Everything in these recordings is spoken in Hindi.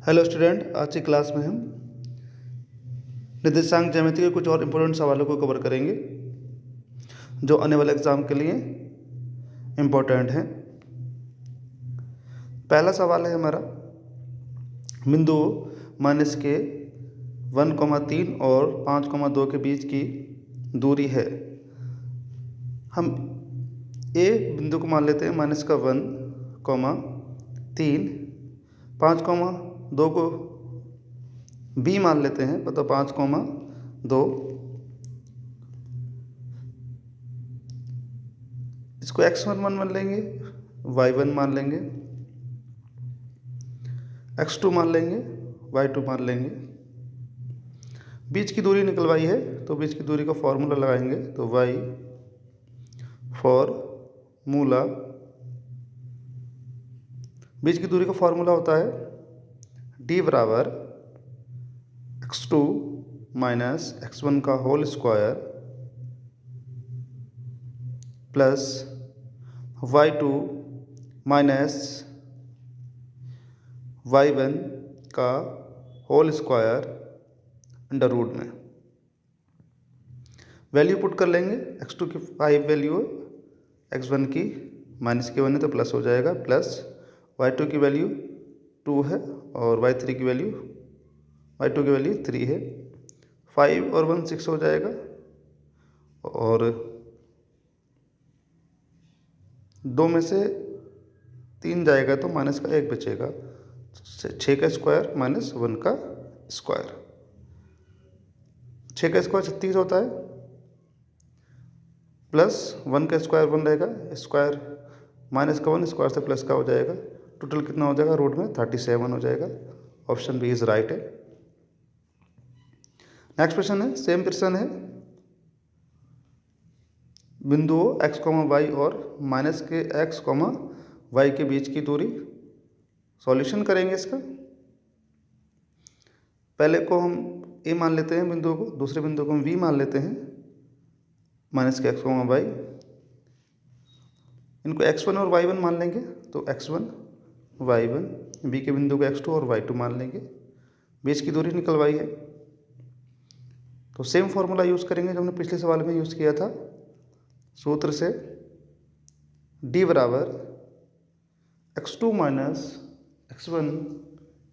हेलो स्टूडेंट, आज की क्लास में हम निर्देशांक ज्यामिति के कुछ और इम्पोर्टेंट सवालों को कवर करेंगे जो आने वाले एग्जाम के लिए इम्पोर्टेंट हैं। पहला सवाल है हमारा, बिंदु माइनस के 1,3 और 5,2 के बीच की दूरी है। हम ए बिंदु को मान लेते हैं माइनस का 1,3, 5,2 को बी मान लेते हैं, मतलब 5,2। इसको x1 मान लेंगे, y1 मान लेंगे, x2 मान लेंगे, y2 मान लेंगे। बीच की दूरी निकलवाई है तो बीच की दूरी का फॉर्मूला लगाएंगे तो y फॉर्मूला, बीच की दूरी का फॉर्मूला होता है d बराबर x2 माइनस x1 का whole square plus y2 minus y1 का होल स्क्वायर अंडर रूट में। वैल्यू पुट कर लेंगे, x2 की 5 वैल्यू, x1 की माइनस की 1 है तो प्लस हो जाएगा, प्लस y2 की वैल्यू 2 है और y2 की वैल्यू 3 है। 5 और 1 6 हो जाएगा और 2 में से 3 जाएगा तो माइनस का 1 बचेगा। 6 का स्क्वायर माइनस 1 का स्क्वायर, 6 का स्क्वायर 36 होता है, प्लस 1 का स्क्वायर 1 रहेगा, स्क्वायर माइनस का 1 स्क्वायर से प्लस का हो जाएगा। टोटल कितना हो जाएगा रूट में 37 हो जाएगा। ऑप्शन बी इज राइट है। नेक्स्ट क्वेश्चन है, सेम क्वेश्चन है, बिंदुओं x, y और माइनस के x, y के बीच की दूरी। सॉल्यूशन करेंगे इसका। पहले को हम a मान लेते हैं बिंदुओं को, दूसरे बिंदु को हम v मान लेते हैं, माइनस के x, y। इनको x1 और y1 मान लेंगे तो x1 y1, b के बिंदु को x2 और y2 मान लेंगे। बीच की दूरी निकलवाई है तो सेम फॉर्मूला यूज़ करेंगे जो हमने पिछले सवाल में यूज़ किया था, सूत्र से d बराबर x2 माइनस x1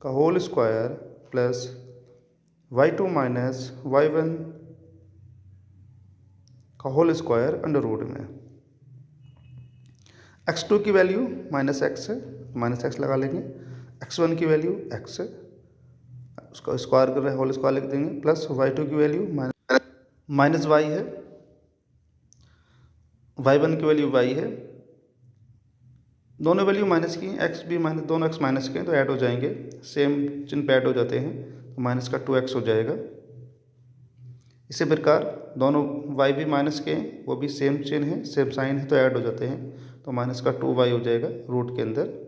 का whole square plus y2 minus y1 का होल स्क्वायर अंडर रूट में। x2 की वैल्यू माइनस x है, माइनस x लगा लेंगे। x1 की वैल्यू x है, उसका स्क्वायर कर रहे हैं, होल स्क्वायर लिख देंगे, प्लस y2 की वैल्यू माइनस y है, y1 की वैल्यू y है। दोनों वैल्यू माइनस की, x भी माइनस, दोनों x माइनस के तो ऐड हो जाएंगे, सेम चिन्ह पे ऐड हो जाते हैं तो माइनस का 2x हो जाएगा। इसी प्रकार दोनों y भी माइनस के हैं, वो भी सेम चिन्ह है, सेम साइन है तो ऐड हो जाते हैं तो माइनस का 2y हो जाएगा रूट के अंदर।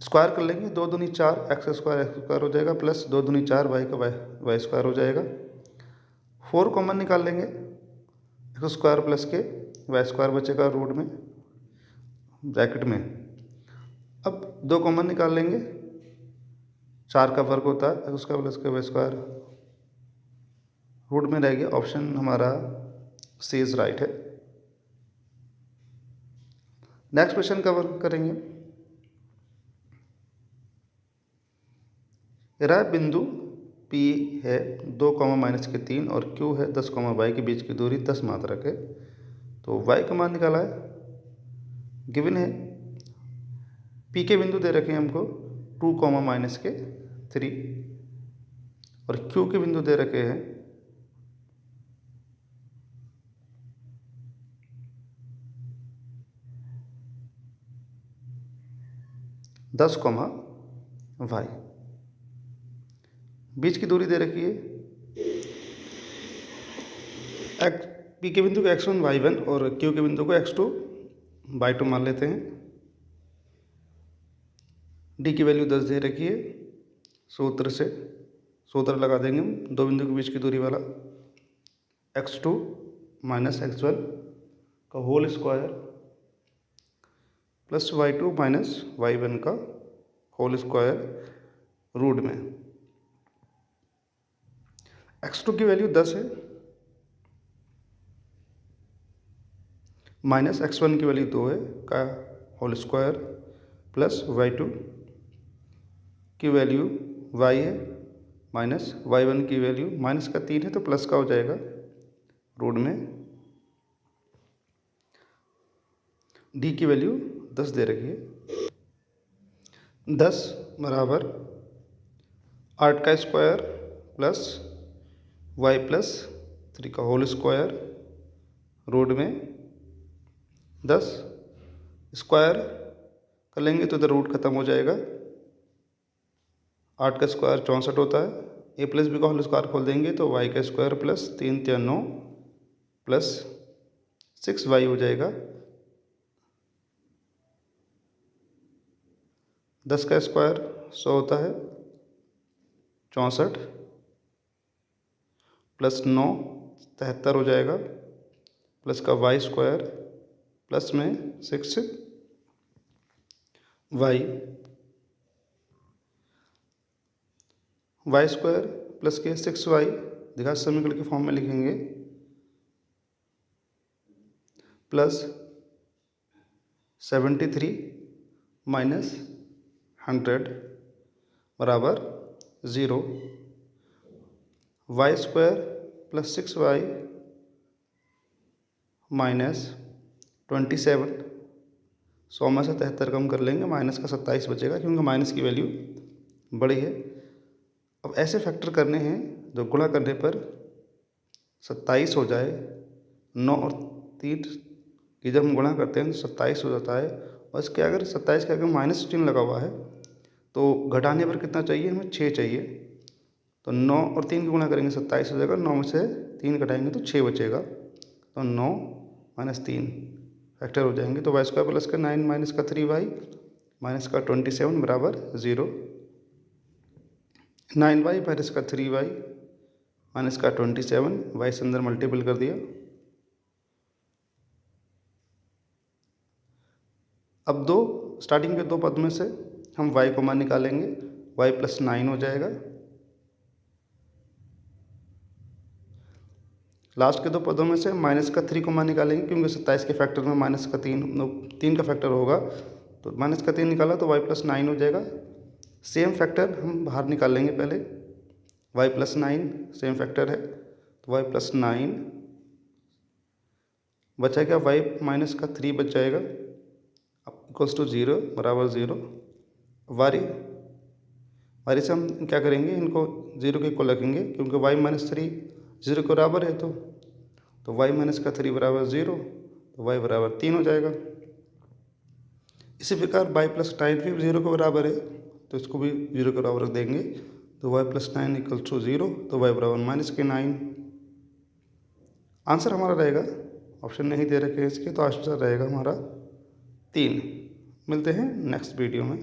स्क्वायर कर लेंगे, 2 दूनी 4, x स्क्वायर हो जाएगा, प्लस 2 दूनी 4, y का y स्क्वायर हो जाएगा। 4 कॉमन निकाल लेंगे, x स्क्वायर प्लस के y स्क्वायर बचेगा रूट में ब्रैकेट में। अब 2 कॉमन निकाल लेंगे, 4 का वर्ग होता है x स्क्वायर प्लस के y स्क्वायर, रूट में रह गया। ऑप्शन हमारा सी इज राइट है। नेक्स्ट क्वेश्चन कवर करेंगे। यह बिंदु P है 2, माइनस के 3 और Q है 10, y के बीच की दूरी 10 मात्रक है। तो y का मान निकाला है, गिवन है। P के बिंदु दे रखे हैं हमको 2, माइनस के 3 और Q के बिंदु दे रखे हैं 10, y। बीच की दूरी दे रखी है, P के बिंदु को x1 y1 और Q के बिंदु को x2 y2 मान लेते हैं। D की वैल्यू 10 दे रखी है, सूत्र लगा देंगे हम, दो बिंदु के बीच की दूरी वाला, x2 माइनस x1 का whole square plus y2 minus y1 का होल स्क्वायर रूट में। x2 की वैल्यू 10 है, माइनस x1 की वैल्यू 2 है का होल स्क्वायर, प्लस y2 की वैल्यू y है, माइनस y1 की वैल्यू माइनस का 3 है तो प्लस का हो जाएगा रूट में। d की वैल्यू 10 दे रखी है। 10 बराबर 8 का स्क्वायर प्लस y प्लस 3 का होल स्क्वायर रूट में 10 स्क्वायर कर लेंगे तो इधर रूट खत्म हो जाएगा। 8 का स्क्वायर 64 होता है, ए प्लस बी का होल स्क्वायर खोल देंगे तो y का स्क्वायर प्लस 3 3 9 प्लस 6y हो जाएगा। 10 का स्क्वायर 100 होता है, 64 प्लस 9 73 हो जाएगा, प्लस का y स्क्वायर प्लस में 6y स्क्वायर प्लस के 6y द्विघात समीकरण के फॉर्म में लिखेंगे, प्लस 73 माइनस 100 बराबर 0। y square plus 6y minus 27, 100 में से 73 कम कर लेंगे, माइनस का 27 बचेगा क्योंकि माइनस की वैल्यू बड़ी है। अब ऐसे फैक्टर करने हैं जो गुणा करने पर 27 हो जाए। 9 और 3 की जब हम गुणा करते हैं तो 27 हो जाता है, और इसके अगर 27 के अगर माइनस चिन्ह लगा हुआ है तो घटाने पर कितना चाहिए, हमें 6 चाहिए। तो 9 और 3 की गुणा करेंगे 27 हो जाएगा, 9 में से 3 घटाएंगे तो 6 बचेगा। तो 9 माइनस 3 फैक्टर हो जाएंगे, तो y स्क्वायर प्लस का 9 माइनस का 3y माइनस का 27 बराबर 0। 9y माइनस का 3y माइनस का 27, y से अंदर मल्टीपल कर दिया। अब स्टार्टिंग के 2 पद में से हम y को मान निकालेंगे, y प्लस 9 हो जाएगा। लास्ट के 2 पदों में से माइनस का 3 को मान निकालेंगे क्योंकि 27 के फैक्टर में माइनस का 3 का फैक्टर होगा, तो माइनस का 3 निकाला तो y प्लस 9 हो जाएगा। सेम फैक्टर हम बाहर निकाल लेंगे पहले, y प्लस 9 सेम फैक्टर है तो y प्लस 9 बचाएगा, y माइनस का 3 बच जाएगा इक्वल्स टू 0 बराबर 0। वारी से हम क्या करेंगे, इनको 0 के इक्वल रखेंगे क्योंकि y माइनस 3 0 के बराबर है, तो y माइनस का 3 बराबर 0, तो y बराबर 3 हो जाएगा। इसी प्रकार y प्लस 9 भी 0 के बराबर है तो इसको भी 0 के बराबर रख देंगे, तो y प्लस 9 इक्वल टू 0, तो y बराबर माइनस के 9। आंसर हमारा रहेगा, ऑप्शन नहीं दे रखे हैं इसके, तो आंसर रहेगा हमारा 3। मिलते हैं नेक्स्ट वीडियो में।